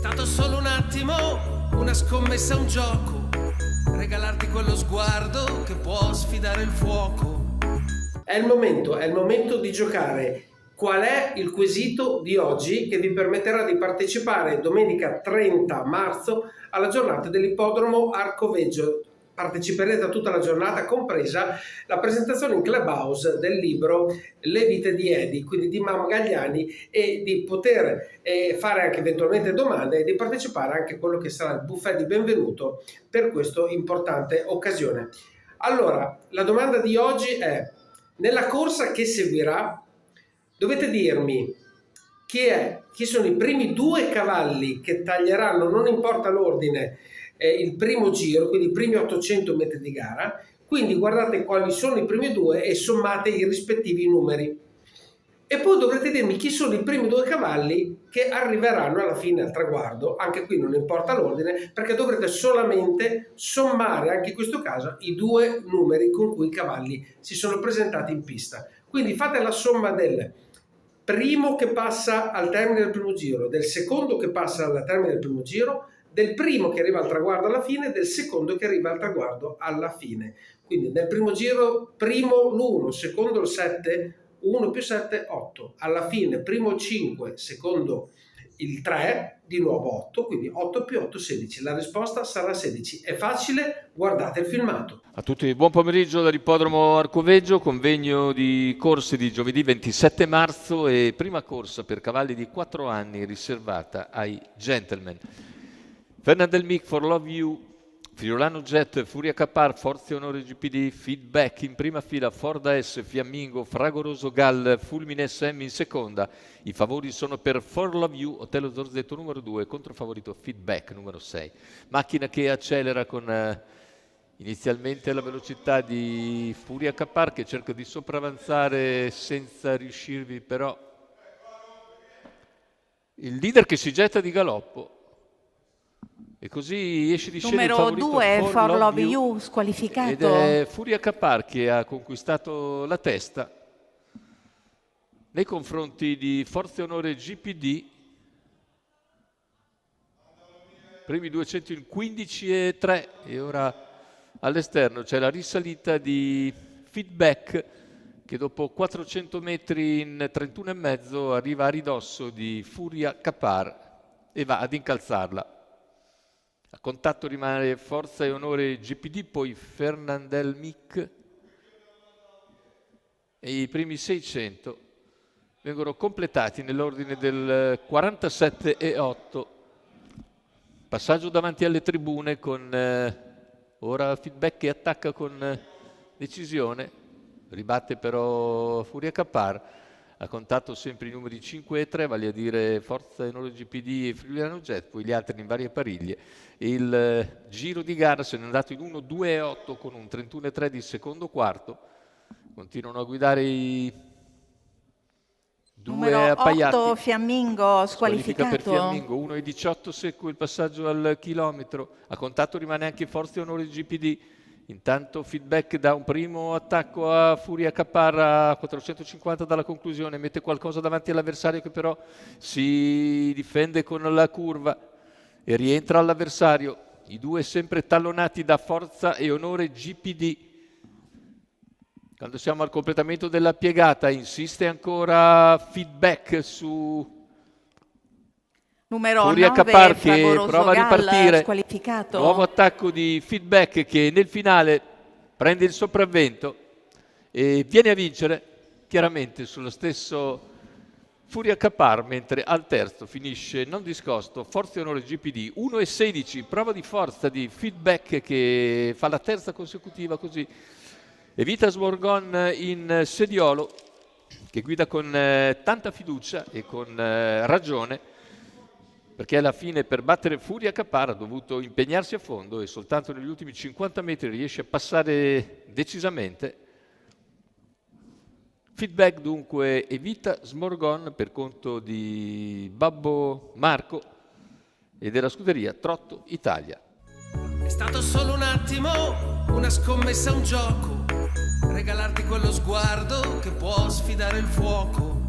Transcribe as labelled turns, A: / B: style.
A: stato solo un attimo, una scommessa, un gioco, regalarti quello sguardo che può sfidare il fuoco. È il momento di giocare. Qual è il quesito di oggi che vi permetterà di partecipare domenica 30 marzo alla giornata dell'ippodromo Arcoveggio? Parteciperete a tutta la giornata, compresa la presentazione in Clubhouse del libro Le vite di Edi, quindi di Mamo Gagliani, e di poter fare anche eventualmente domande e di partecipare anche a quello che sarà il buffet di benvenuto per questa importante occasione. Allora, la domanda di oggi è: nella corsa che seguirà dovete dirmi chi sono i primi 2 cavalli che taglieranno, non importa l'ordine, il primo giro, quindi i primi 800 metri di gara. Quindi guardate quali sono i primi 2 e sommate i rispettivi numeri. E poi dovrete dirmi chi sono i primi 2 cavalli che arriveranno alla fine al traguardo. Anche qui non importa l'ordine, perché dovrete solamente sommare, anche in questo caso, i 2 numeri con cui i cavalli si sono presentati in pista. Quindi fate la somma del primo che passa al termine del primo giro, del secondo che passa al termine del primo giro, del primo che arriva al traguardo alla fine, del secondo che arriva al traguardo alla fine. Quindi nel primo giro, primo l'1, secondo il 7, 1 più 7, 8. Alla fine, primo 5, secondo il 3, di nuovo 8, quindi 8 più 8, 16. La risposta sarà 16. È facile, guardate il filmato.
B: A tutti buon pomeriggio dall'ippodromo Arcoveggio, convegno di corse di giovedì 27 marzo e prima corsa per cavalli di 4 anni riservata ai gentleman. Fernandel Mic, For Love You, Friulano Jet, Furia Capar, Forza e Onore GPD, Feedback in prima fila, Forda S, Fiammingo, Fragoroso Gall, Fulmine SM in seconda. I favori sono per For Love You, Otello Zorzetto numero 2, controfavorito Feedback numero 6. Macchina che accelera con inizialmente la velocità di Furia Capar, che cerca di sopravanzare senza riuscirvi, però il leader che si getta di galoppo. E così esce di scena il favorito
C: numero 2, For Love You, squalificato.
B: Ed è Furia Capar che ha conquistato la testa nei confronti di Forza e Onore GPD. Primi 200 in 15,3 e ora all'esterno c'è la risalita di Feedback che dopo 400 metri in 31,5 arriva a ridosso di Furia Capar e va ad incalzarla. A contatto rimane Forza e Onore GPD, poi Fernandel Mic e i primi 600 vengono completati nell'ordine del 47,8. Passaggio davanti alle tribune con ora Feedback che attacca con decisione, ribatte però Furia Capar. A contatto sempre i numeri 5 e 3, vale a dire Forza e Onore GPD e Friulano Jet, poi gli altri in varie pariglie. Il giro di gara se n'è andato in 1-2-8 con un 31,3 di secondo quarto. Continuano a guidare i due
C: numero
B: appaiati.
C: 8 Fiammingo squalificato.
B: Per Fiammingo, 1,18 secco il passaggio al chilometro. A contatto rimane anche Forza e Onore GPD. Intanto Feedback dà un primo attacco a Furia Capar a 450 dalla conclusione, mette qualcosa davanti all'avversario che però si difende con la curva e rientra all'avversario. I due sempre tallonati da Forza e Onore GPD. Quando siamo al completamento della piegata insiste ancora Feedback su
C: numero
B: Furia
C: 9,
B: Capar che
C: Fragoroso
B: prova a
C: Gall,
B: ripartire.
C: squalificato.
B: Nuovo attacco di Feedback che nel finale prende il sopravvento e viene a vincere chiaramente sullo stesso Furia Capar, mentre al terzo finisce non discosto Forza e Onore GPD 1,16, prova di forza di Feedback che fa la terza consecutiva così. Evita Smorgon in sediolo che guida con tanta fiducia e con ragione, perché alla fine per battere Furia Capar ha dovuto impegnarsi a fondo e soltanto negli ultimi 50 metri riesce a passare decisamente. Feedback dunque evita Smorgon per conto di Babbo Marco e della scuderia Trotto Italia.
A: È stato solo un attimo, una scommessa, un gioco, regalarti quello sguardo che può sfidare il fuoco.